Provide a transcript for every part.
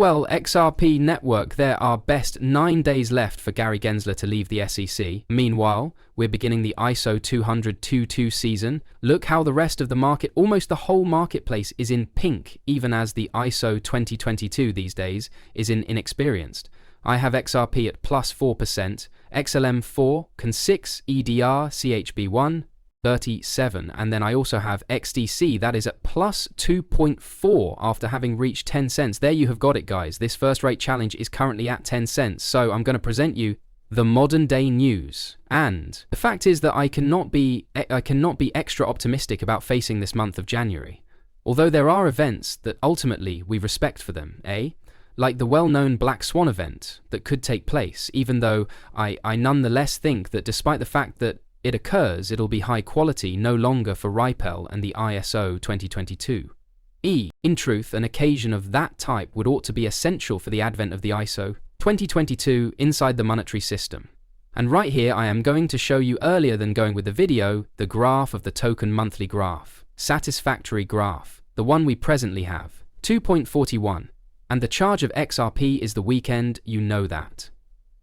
Farewell XRP network. There are best 9 days left for Gary Gensler to leave the SEC. Meanwhile, we're beginning the ISO20022 season. Look how the rest of the market, almost the whole marketplace, is in pink, even as the ISO20022 these days is in inexperienced. I have XRP at plus 4%, XLM 4, CON6, EDR, CHB1, 37, and then I also have XDC that is at plus 2.4 after having reached 10 cents. There you have got it, guys. This first rate challenge is currently at 10 cents. So I'm going to present you the modern day news. And the fact is that I cannot be extra optimistic about facing this month of January. Although there are events that ultimately we respect for them, like the well-known Black Swan event that could take place, even though I nonetheless think that despite the fact that it occurs, it'll be high quality, no longer for Ripple and the ISO20022. In truth, an occasion of that type would ought to be essential for the advent of the ISO20022 inside the monetary system. And right here I am going to show you, earlier than going with the video, the graph of the token monthly graph, satisfactory graph, the one we presently have, 2.41. And the charge of XRP is the weekend, you know that.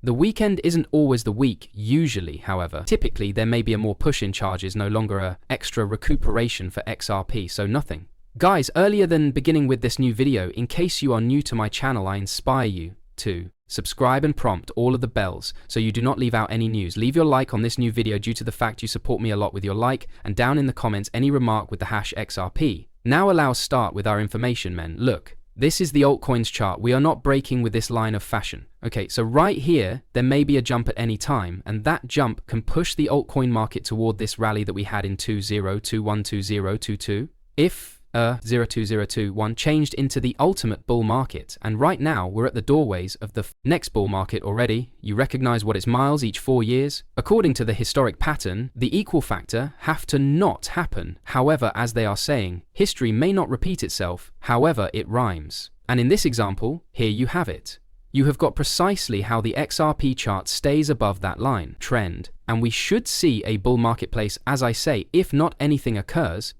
The weekend isn't always the week, usually, however. Typically, there may be a more push in charges, no longer a extra recuperation for XRP, so nothing. Guys, earlier than beginning with this new video, in case you are new to my channel, I inspire you to subscribe and prompt all of the bells so you do not leave out any news. Leave your like on this new video due to the fact you support me a lot with your like, and down in the comments any remark with the hash XRP. Now allow us start with our information, men. Look. This is the altcoins chart. We are not breaking with this line of fashion. Okay, so right here, there may be a jump at any time, and that jump can push the altcoin market toward this rally that we had in 20212022. If 02021 changed into the ultimate bull market, and right now we're at the doorways of the next bull market already. You recognize what is miles each 4 years? According to the historic pattern, the equal factor have to not happen. However, as they are saying, history may not repeat itself, however it rhymes. And in this example, here you have it. You have got precisely how the XRP chart stays above that line trend, and we should see a bull marketplace, as I say, if not anything occurs,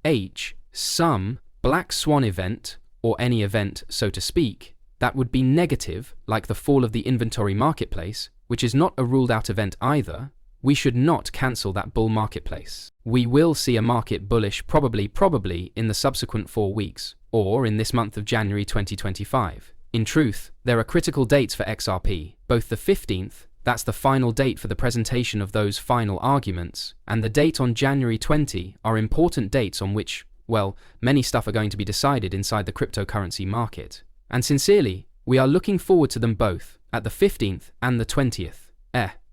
some Black Swan event, or any event, so to speak, that would be negative, like the fall of the inventory marketplace, which is not a ruled out event either, we should not cancel that bull marketplace. We will see a market bullish probably in the subsequent 4 weeks, or in this month of January 2025. In truth, there are critical dates for XRP, both the 15th, that's the final date for the presentation of those final arguments, and the date on January 20 are important dates on which, well, many stuff are going to be decided inside the cryptocurrency market. And sincerely, we are looking forward to them both, at the 15th and the 20th.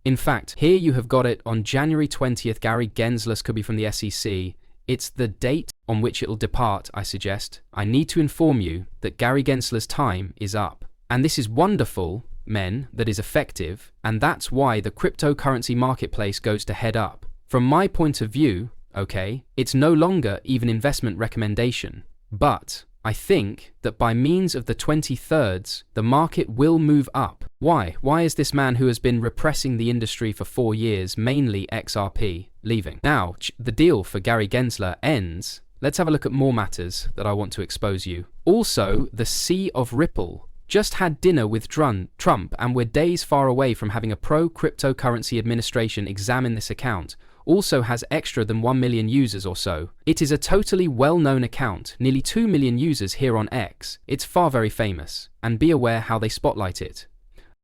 In fact, here you have got it on January 20th, Gary Gensler could be from the SEC. It's the date on which it'll depart, I suggest. I need to inform you that Gary Gensler's time is up. And this is wonderful, men, that is effective, and that's why the cryptocurrency marketplace goes to head up. From my point of view, okay, it's no longer even investment recommendation, but I think that by means of the 23rds, the market will move up. Why? Why is this man who has been repressing the industry for 4 years, mainly XRP, leaving? Now, the deal for Gary Gensler ends. Let's have a look at more matters that I want to expose you. Also, the Sea of Ripple just had dinner with Trump, and we're days far away from having a pro-cryptocurrency administration examine this account. Also has extra than 1 million users or so. It is a totally well-known account, nearly 2 million users here on X. It's very famous, and be aware how they spotlight it.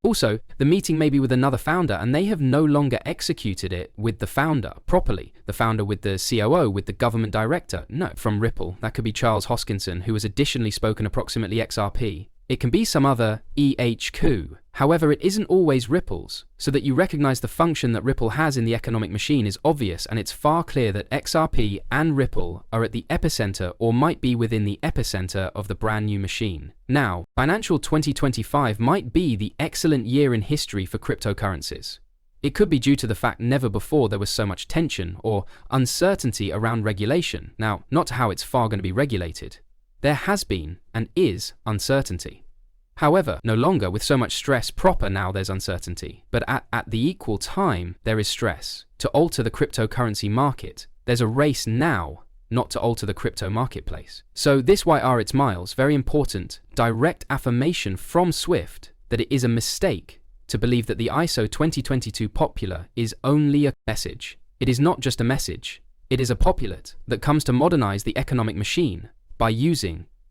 Also, the meeting may be with another founder, and they have no longer executed it with the founder properly. The founder with the COO, with the government director. No, from Ripple. That could be Charles Hoskinson, who has additionally spoken approximately XRP. It can be some other EHQ. However, it isn't always Ripple's, so that you recognize the function that Ripple has in the economic machine is obvious, and it's far clear that XRP and Ripple are at the epicenter or might be within the epicenter of the brand new machine. Now, financial 2025 might be the excellent year in history for cryptocurrencies. It could be due to the fact never before there was so much tension or uncertainty around regulation. Now, not to how it's far going to be regulated. There has been, and is, uncertainty. However, no longer with so much stress proper now there's uncertainty, but at the equal time there is stress. To alter the cryptocurrency market, there's a race now not to alter the crypto marketplace. So this why are its miles, very important, direct affirmation from Swift that it is a mistake to believe that the ISO20022 popular is only a message. It is not just a message. It is a populate that comes to modernize the economic machine by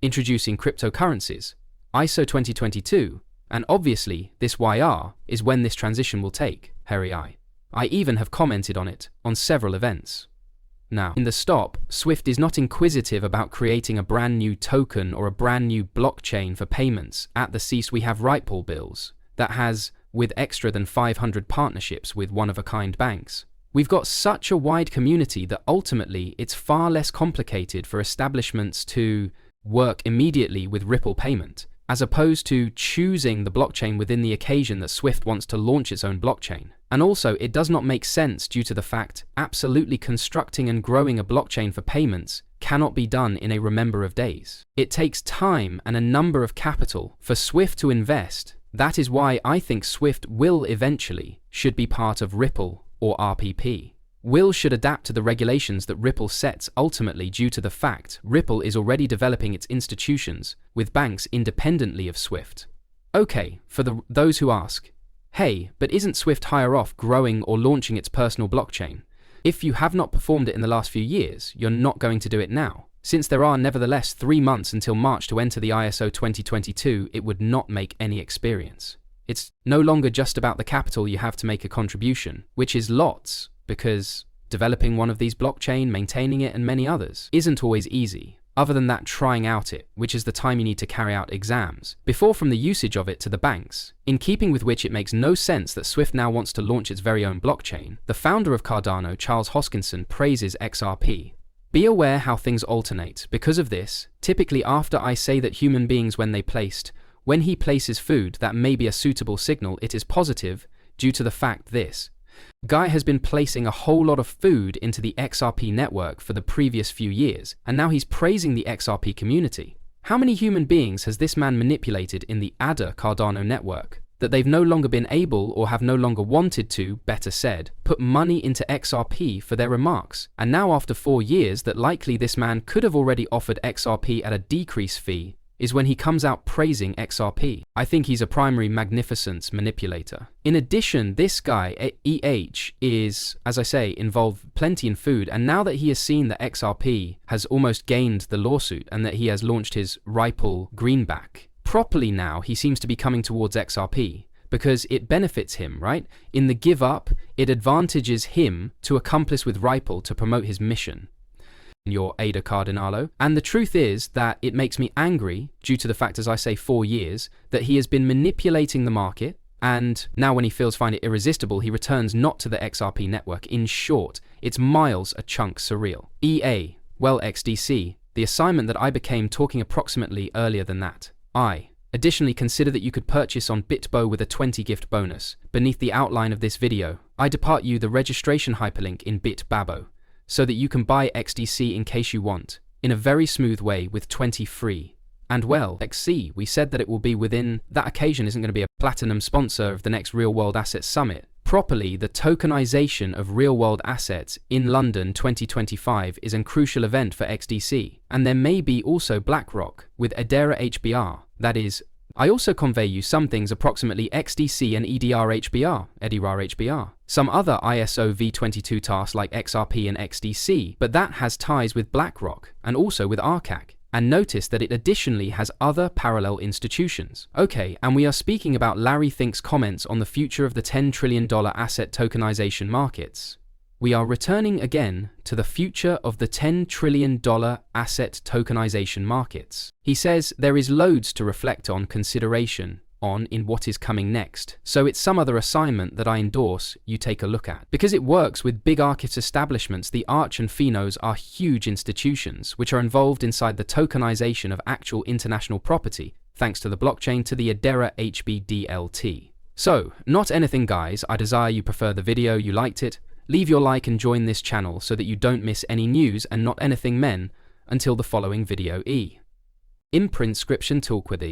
introducing cryptocurrencies, ISO20022, and obviously this YR is when this transition will take, hairy eye. I even have commented on it on several events. Now, in the stop, Swift is not inquisitive about creating a brand new token or a brand new blockchain for payments. At the cease we have Ripple bills that has with extra than 500 partnerships with one-of-a-kind banks. We've got such a wide community that ultimately it's far less complicated for establishments to work immediately with Ripple payment, as opposed to choosing the blockchain within the occasion that Swift wants to launch its own blockchain. And also, it does not make sense due to the fact absolutely constructing and growing a blockchain for payments cannot be done in a remember of days. It takes time and a number of capital for Swift to invest. That is why I think Swift will eventually should be part of Ripple or RPP. Will should adapt to the regulations that Ripple sets ultimately due to the fact Ripple is already developing its institutions with banks independently of Swift. Okay, for those who ask, hey, but isn't Swift higher off growing or launching its personal blockchain? If you have not performed it in the last few years, you're not going to do it now. Since there are nevertheless 3 months until March to enter the ISO 2022, it would not make any experience. It's no longer just about the capital you have to make a contribution, which is lots, because developing one of these blockchain, maintaining it, and many others isn't always easy. Other than that, trying out it, which is the time you need to carry out exams, before from the usage of it to the banks, in keeping with which it makes no sense that Swift now wants to launch its very own blockchain. The founder of Cardano, Charles Hoskinson, praises XRP. Be aware how things alternate. Because of this, typically after I say that human beings when he places food that may be a suitable signal, it is positive due to the fact this guy has been placing a whole lot of food into the XRP network for the previous few years, and now he's praising the XRP community. How many human beings has this man manipulated in the ADA Cardano network that they've no longer been able or have no longer wanted to, better said, put money into XRP for their remarks? And now after 4 years that likely this man could have already offered XRP at a decreased fee is when he comes out praising XRP. I think he's a primary magnificence manipulator. In addition, this guy, EH, is, as I say, involved plenty in food, and now that he has seen that XRP has almost gained the lawsuit and that he has launched his Ripple greenback, properly now he seems to be coming towards XRP because it benefits him, right? In the give up, it advantages him to accomplice with Ripple to promote his mission. Your Ada Cardinalo. And the truth is that it makes me angry due to the fact, as I say, 4 years, that he has been manipulating the market, and now when he find it irresistible, he returns not to the XRP network. In short, it's miles a chunk surreal. EA, well XDC, the assignment that I became talking approximately earlier than that. Additionally, consider that you could purchase on BitBo with a 20 gift bonus. Beneath the outline of this video, I depart you the registration hyperlink in BitBabo, so that you can buy XDC in case you want, in a very smooth way with 20 free. And well, XC, we said that it will be within that occasion isn't going to be a platinum sponsor of the next Real World Assets Summit. Properly, the tokenization of real world assets in London 2025 is a crucial event for XDC. And there may be also BlackRock with Edera HBR, that is, I also convey you some things approximately XDC and EDR HBR, some other ISO20022 tasks like XRP and XDC, but that has ties with BlackRock and also with RCAC. And notice that it additionally has other parallel institutions. Okay, and we are speaking about Larry Fink's comments on the future of the $10 trillion asset tokenization markets. We are returning again to the future of the $10 trillion asset tokenization markets. He says there is loads to reflect on, consideration on in what is coming next. So it's some other assignment that I endorse you take a look at. Because it works with big archives establishments, the Arch and Finos are huge institutions which are involved inside the tokenization of actual international property, thanks to the blockchain to the Edera HBDLT. So, not anything guys, I desire you prefer the video, you liked it. Leave your like and join this channel so that you don't miss any news and not anything men until the following video. Imprint Scription Talk with